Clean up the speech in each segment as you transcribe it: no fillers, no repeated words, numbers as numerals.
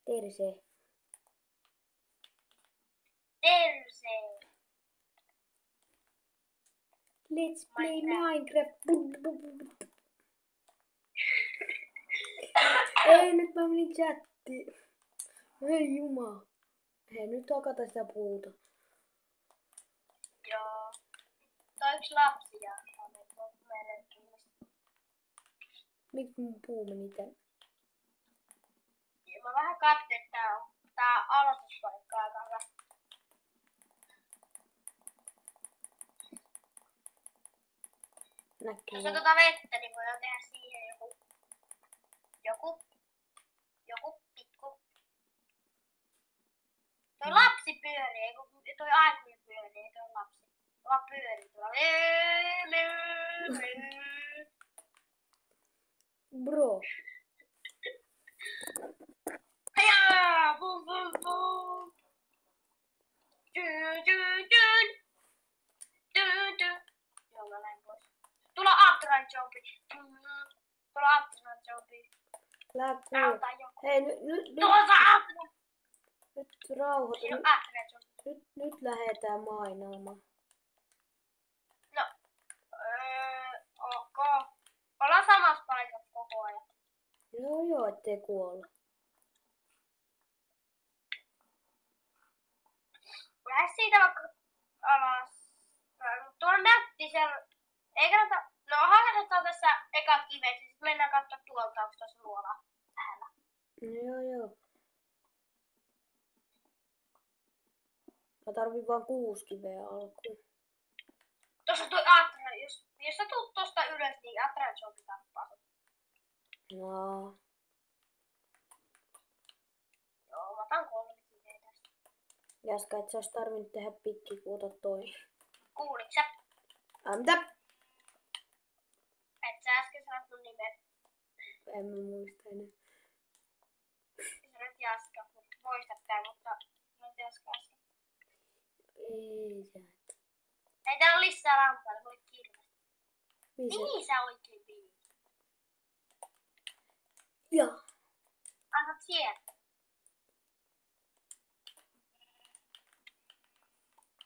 Terse. Terse. Let's play Minecraft. Ei, nyt mä menin chattiin. Ei jumala. Hei, nyt hakata sitä puuta. Joo. Toi yksi lapsi ja meille ihmistä. Miksi mun puu meni tänne? Mä vähän katsoin, että tää aloituspaikka aika hyvä. Näkyy. Jos on vettä, niin voidaan tehdä siihen joku pikku. Toi lapsi pyörii, ei kun toi aikuinen pyörii, ei toi lapsi. Vaan pyörii tuolla. Bro. Hajaa! Bum bum bum! Joo, mä lähdin pois. Tulla Atran Jompi. Tulla Atran Jompi. Läkuu. Auta joku. Hei, nyt Tuossa Atran! Nyt rauhoitu. Siinä on Atran Jompi. Nyt lähdetään mainaamaan. No, ok. Ollaan samassa paikassa koko ajan. Joo, ettei kuolla. Lähde siitä vaikka alas. Tuolla nätti siellä. Ei kannata. No hakatetaan tässä ekat kivet. Sitten mennään katsoa tuolta, onko tuossa luola lähellä. Joo. Mä tarvin vaan 6 kiveä alkuun. Tuossa toi Atra. Jos sä tuut tosta ylös, niin Atra Jompi tappaa sut. No. Joo, mä otan 3 kiveä tästä. Jaska, et sä ois tarvinnut tehdä pikkikuuta toi. Kuulit sä? Mitä? Et sä äsken sanot mun nimen. En mä muista enää. Sä sanoit Jaska, mutta muistat tää, mutta sanoit Jaska äsken. Ei sä. Ei täällä on lisää lampaita, voi kirjasta. Missä? Mihin sä oikein viit? Joo. Annat sieltä.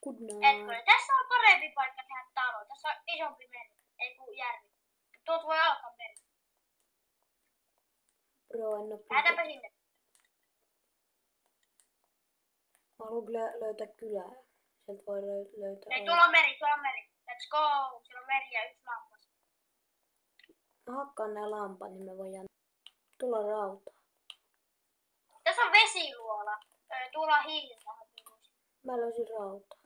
Good night. Etkö? Tässä on parempi paikka tehdä talo. Tässä on isompi meri. Ei kun järvi. Tuolta voi alkaa meri. Bro, en oo Lähdetäänpä sinne. Mä haluan löytää kylää. Sieltä voi löytää. Ei, tuolla on meri, tuolla on meri. Let's go. Siellä on meri ja yksi lampas. Mä hakkaan nää lampat, niin me voidaan. Tulla rautaa. Tässä on vesiluola. Tuolla on hiilisahapiruus. Mä löysin rautaa.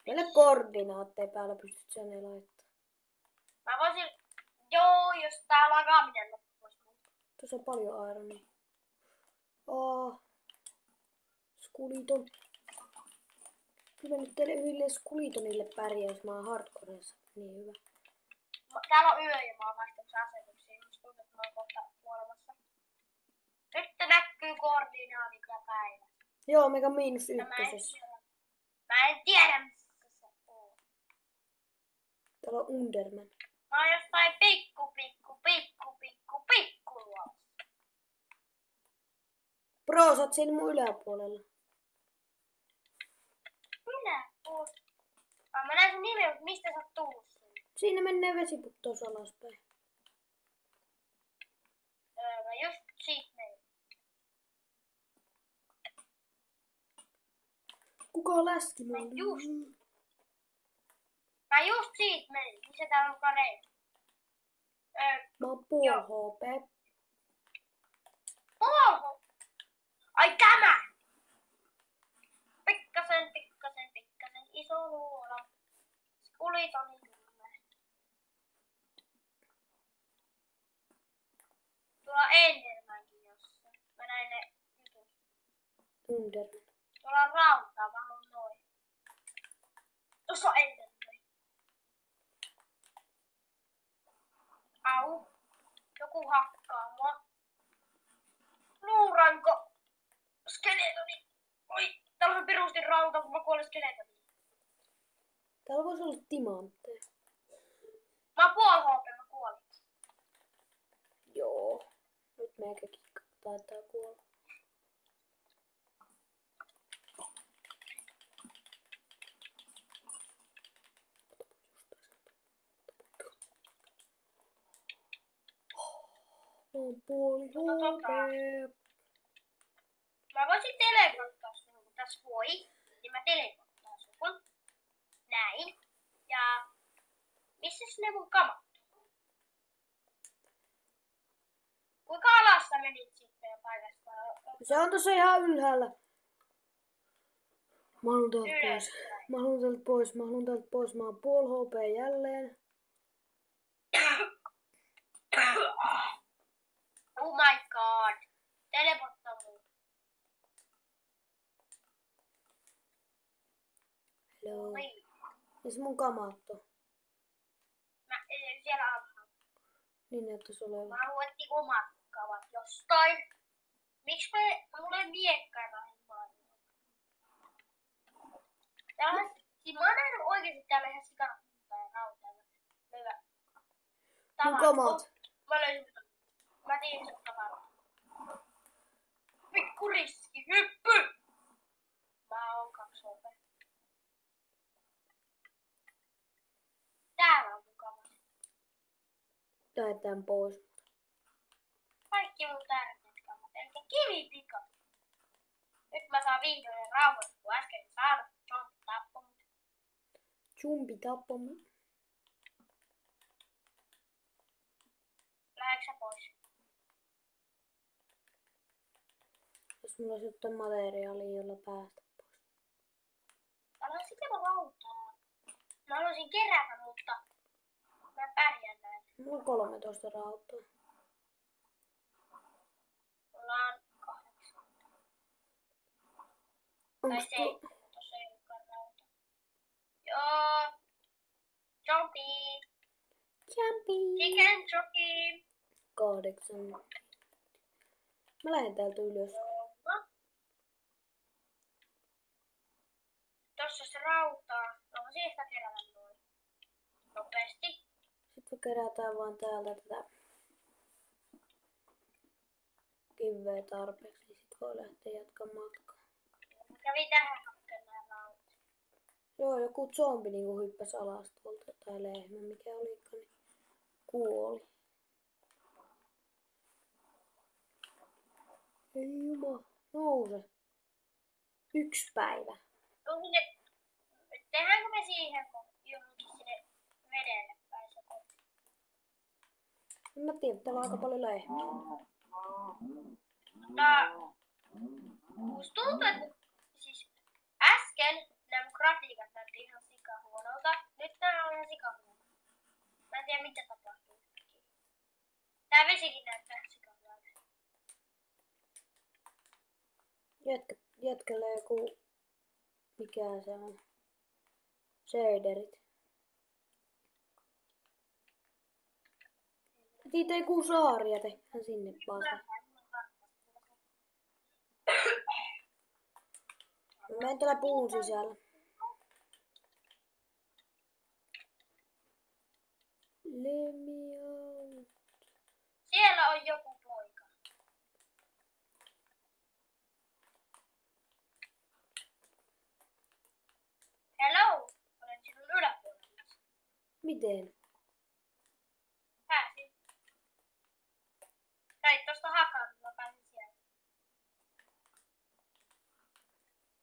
Meillä koordinaatteja päällä pystyt sen laittaa. Mä voisin... Joo, jos tää lagaaminen loppuisi. Tuossa on paljon ironia. Skuliton. Kyllä nyt teille yhdelle skulitonille pärjää, jos mä oon hardcoreissa. Niin hyvä. Täällä on yö ja mä oon vaihtamassa asetuksia. Musta tuntuu, että mä oon kohta kuolemassa. Nyt näkyy koordinaatit ja päivät. Joo, mega -1. Mä en tiedä missä se on. Täällä on Underman. Mä oon jostain pikku luolassa. Bro, sä oot siinä mun yläpuolella. Minä oon. Mä näin sun nimen, mutta mistä sä oot tullut sinne? Siinä menee vesiputous alaspäin. Mä just siitä menin. Kuka läski mulle? Mä just siitä menin. Missä täällä on kareita? Mä oon puol-HP. Oho! Ai tämä! Pikkasen iso luola. Skulitoni kyllä. Tuolla on Endermankin jossain. Mä näin ne jutut. Underman. Tuolla on rautaa, mä haluan noin. Tuossa on Enderman. Au. Joku hakkaa mua. Luuranko? Skeletoni. Oi, täällä on pirusti rauta, kun mä kuolen skeletoniin. Täällä voisi olla timantteja. meikäkin taitaa kuolla. On puoli HP. Mä voisin teleporttaa sun, kun tässä voi. Niin mä teleporttaan sun. Näin. Ja missäs ne mun kamat? Kuinka alas sä menit sitten jo paikasta? Se on tossa ihan ylhäällä. Mä haluun täältä Ylös. pois. Mä haluun täältä pois. Mä haluun täältä pois. Mä oon puoli HP jälleen. Oh my god. Teleporttaa mun. Hello. Niin. Missä mun kamat on? Siellä alhaalla. Niin näyttäis olevan. Mä luettiin omat kavat jostain. Miksi mulla ei miekkaa näin paljon? Siis mä oon nähnyt oikeesti täällä ihan sikana ja rautaa. Mun kamat. Mä löysin. Mä tiedän sun tavaraa. Pikku riski, hyppy! Mä oon 2 HP. Täällä on mun kamat. Lähetään pois. Kaikki mun tärkeät kamat. Elikkä kivipika. Nyt mä saan vihdoin rauhoittua, kun äsken en saanut. John tappoi mut. Jumpi tappoi mut. Lähdekö sä pois? Jos mulla olisi jotain materiaalia, jolla päästä pois. Mä haluaisin tehdä rautaa. Mä haluaisin kerätä, mutta mä pärjään näin. Mulla on 13 rautaa. Mulla on 8. Tai Onks 7, tossa ei olekaan rauta. Joo. Jumpy. Jumpy. Chicken jockey. 8. Mä lähden täältä ylös. Tossa se rautaa. No siitä kerätä noin. Nopeasti. Sitten kerätään vaan täältä tätä kiveä tarpeeksi, niin sit voi lähteä jatkamaan matkaa. Mä kävin tähän hakkeen nää rautat. Joo, joku zombi niinku hyppäsi alas tuolta tai lehmä, mikä olikaan, niin kuoli. Ei juma, nouse. 1 päivä. Onko ne... Tehdäänkö me siihen, kun johonkin sinne vedelle päin se kohta? En mä tiedä, täällä on aika paljon lehmiä. Musta tuntuu, että siis äsken nämä grafiikat näytti ihan sikahuonolta. Nyt tää on ihan sikahuonolta. Mä en tiedä mitä tapahtuu. Tää vesikin näyttää sikahuonolta. Jätkällä joku, mikä se on, shaderit. Siitä ei kuu saaria, tehdään sinne vaan. Mä menen täällä puun sisällä. Lemia. Siellä on joku poika. Hello! Olen sinun yläpuolella. Miten? Pääsin. Sait tosta hakaa, kun mä pääsin sieltä.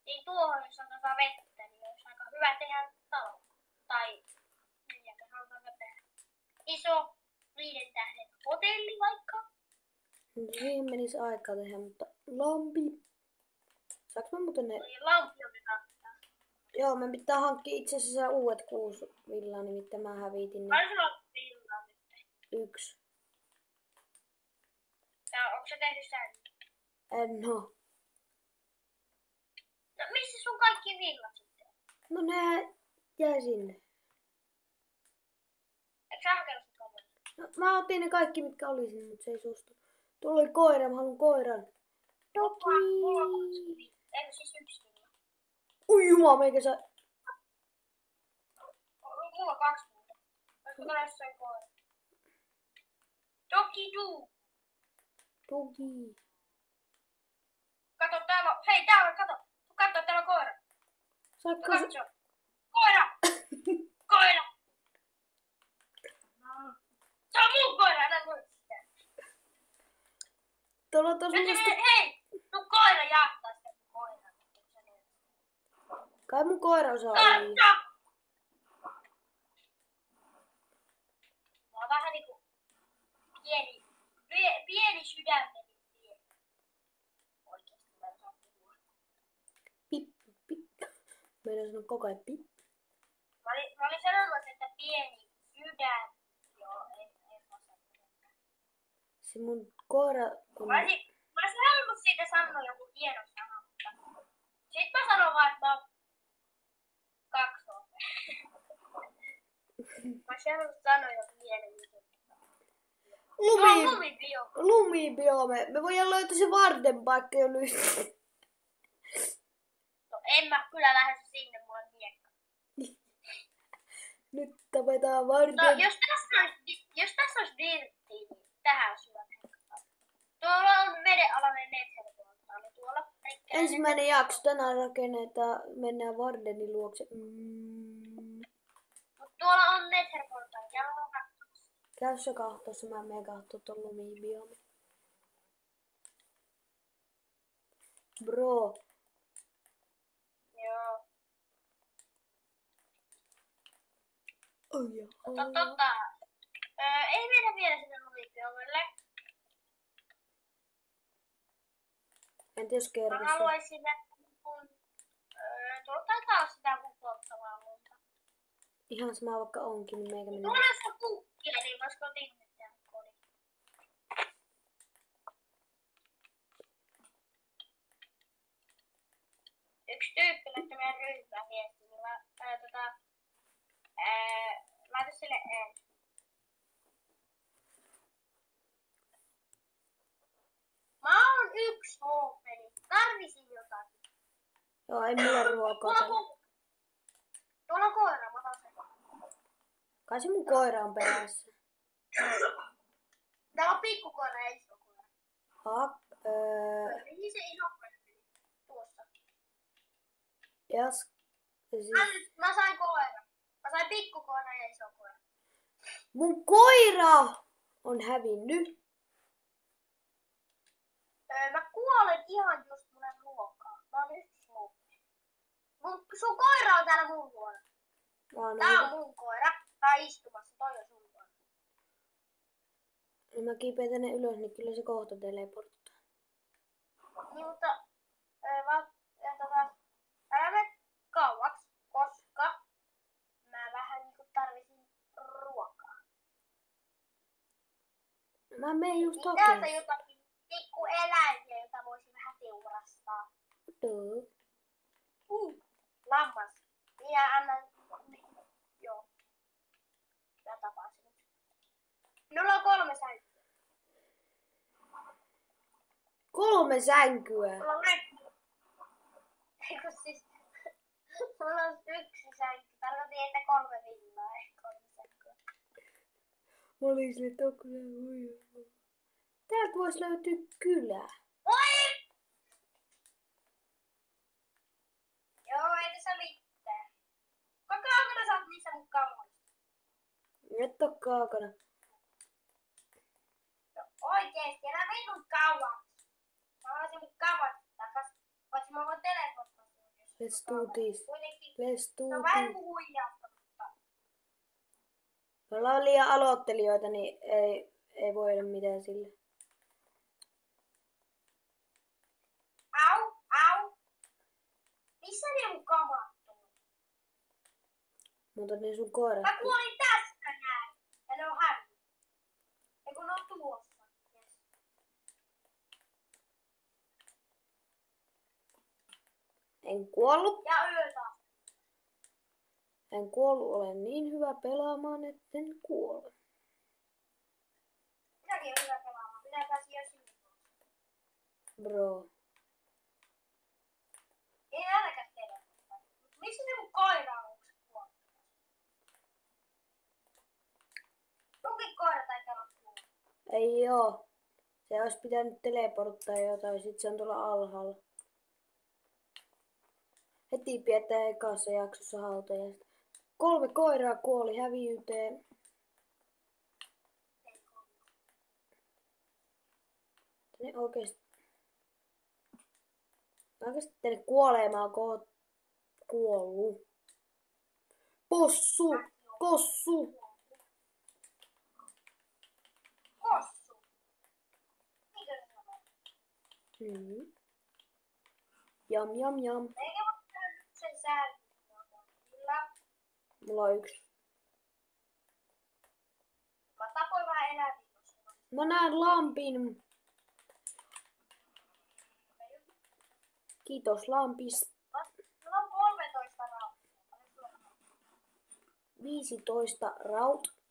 Niin tuohon, jos on vettä, niin olisi aika hyvä tehdä talo. Tai minäkö halutaan tehdä. Iso 5 tähden hotelli vaikka. No, siihen menisi aikaa tehdä, mutta lampi. Saanko mä muuten ne? Niin lampi on kattaa. Joo, me pitää hankkia itse asiassa uudet 6 villaa, nimittäin mä hävitin ne. Ai sulla on villaa nyt. 1. Ja onko se tehnyt sen? En oo. No missä sun kaikki villat sitten? No ne jäi sinne. Eikö sä hakenut sitä komoa? No, mä otin ne kaikki, mitkä oli sinne, mutta se ei suostu. Tuolla oli koira, mä haluan koiran. Mulla on Doki! 2 Eikö siis 1 villa? Ui jumala, meikä sä... Mulla on 2 muuta. Olisiko tuolla jossain koira? Doki doo! Tuki. Kato, täällä on... Hei, täällä on, kato. Kato, täällä on koira. Saatko Katso. Koira! Koira! Se on mun koira, älä voi sitä. Tuolla on tos musta... Hei! Mun koira jahtaa sitä mun koiraa. Kai mun koira osaa ohi. Tartta! Mä oon vähän niinku pieni sydämeni pieni. Oikeesti mä en saa puhua. Pip, pip. Meidän sanon koko ajan pip. Mä olin sanonut, että pieni sydän. Joo, ei osaa. Se mun koira on... Mä olisin halunnut siitä sanoa joku hieno sana, mutta sit mä sanon vaan, että mä oon 2 onnea. Mä olisin halunnut sanoa joku hieno juttu. Lumibio. Lumibiome. Me voidaan löytää se varden paikka jo nyt. No en mä kyllä lähde sinne, mulla on miekka. Nyt tapetaan varden. No jos tässä olisi dirttiä, niin tähän syömään. Tuolla on vedenalainen netherportaali tuolla. Ensimmäinen jakso tänään rakennetaan. Mennään vardenin luokse. Mut tuolla on netherportaali. Jalalla on kaksi. Käy se kahtossa. Mä menen kahtoo ton lumibiomi. Bro. Joo. Oi ja Ei mennä vielä sinne lumibiomille. Entä jos Mä kerran haluaisin, että kun... tuolla taitaa olla sitä mun polttavaa lunta. ihan sama vaikka onkin, niin meikä mennä. Tuolla on sitä kukkia, niin voisiko tinnittää kodin? Yksi tyyppi laittoi meidän ryhmään viesti, niin laita sille en. Mä oon 1 HP, niin tarvisin jotakin. Joo, ei mulla ruokaa tällä. Tuolla on koira, mä otan sen. Kai se mun koira on perässä. Täällä on pikkukoira ja iso koira. Mihin se iso koira meni? Tuossa. Siis... Mä sain koira. Mä sain pikkukoira ja iso koira. Mun koira on hävinnyt. Mä kuolen ihan just mulle ruokaa. Mä oon 1 HP. Sun koira on täällä mun luona. Tää on mun koira. Tää on istumassa. Toi on sun koira. Niin mä kiipeen tänne ylös, niin kyllä se kohta teleporttaa. Niin, mutta älä mene kauaksi, koska mä vähän niinku tarvisin ruokaa. Mä menen just Niin täältä hakemaan. jotakin pikku eläimiä, jota voisin vähän teurastaa. Lammas. Minä annan... Joo. Mä tapasin nyt. Minulla on 3 sänkyä. 3 sänkyä. Mulla on Eiku siis... Mulla on 1 sänky. Tarkoitin, että 3 villaa, ei 3 sänkyä. Mä olin sille, että on kyllä huijaa. Täältä vois löytyä kylä. Oi! Joo, ei tässä mitään. Kuinka kaukana sä oot niissä mun kamoista? Et oo kaukana. No oikeesti, älä vitun kauaksi. Mä haluaisin mun kamat takas. Paitsi mä voin teleporttaa sinne. Let's do this. Kuitenkin, Let's do se on vähän this. kuin huijausta, mutta... Me ollaan liian aloittelijoita, niin ei voi olla mitään sille. Au, au. Missä ne mun kamat on? Mutta ne sun koirat. Mä kuolin tästä näin. Ja ne on hävinnyt. Ja kun ne on tuossa. Yes. En kuollut. Ja yö taas. En kuollut. Olen niin hyvä pelaamaan, etten kuole. Minäkin on hyvä pelaamaan. Minä pääsin jo sinne. Bro. Ei älkää teleporttaa. Miksi ne mun koira on? Munkin koira taitaa olla kuullut. Ei oo. Se olisi pitänyt teleporttaa jotain, sit se on tuolla alhaalla. Heti pidetään ekassa jaksossa hautajasta. 3 koiraa kuoli häviyteen. Ne oikeesti tänne kuolemaan kuollu. Possu! Kossu! Kossu. Mikä se on? Jam jam jam. Eikä voi tehdä sen säälkyä. Kyllä. Mulla on 1. Mä tapoin vähän eläviä tuossa. Mä näen lampin. Kiitos lampis. Mulla on 13 rautaa. 15 raut.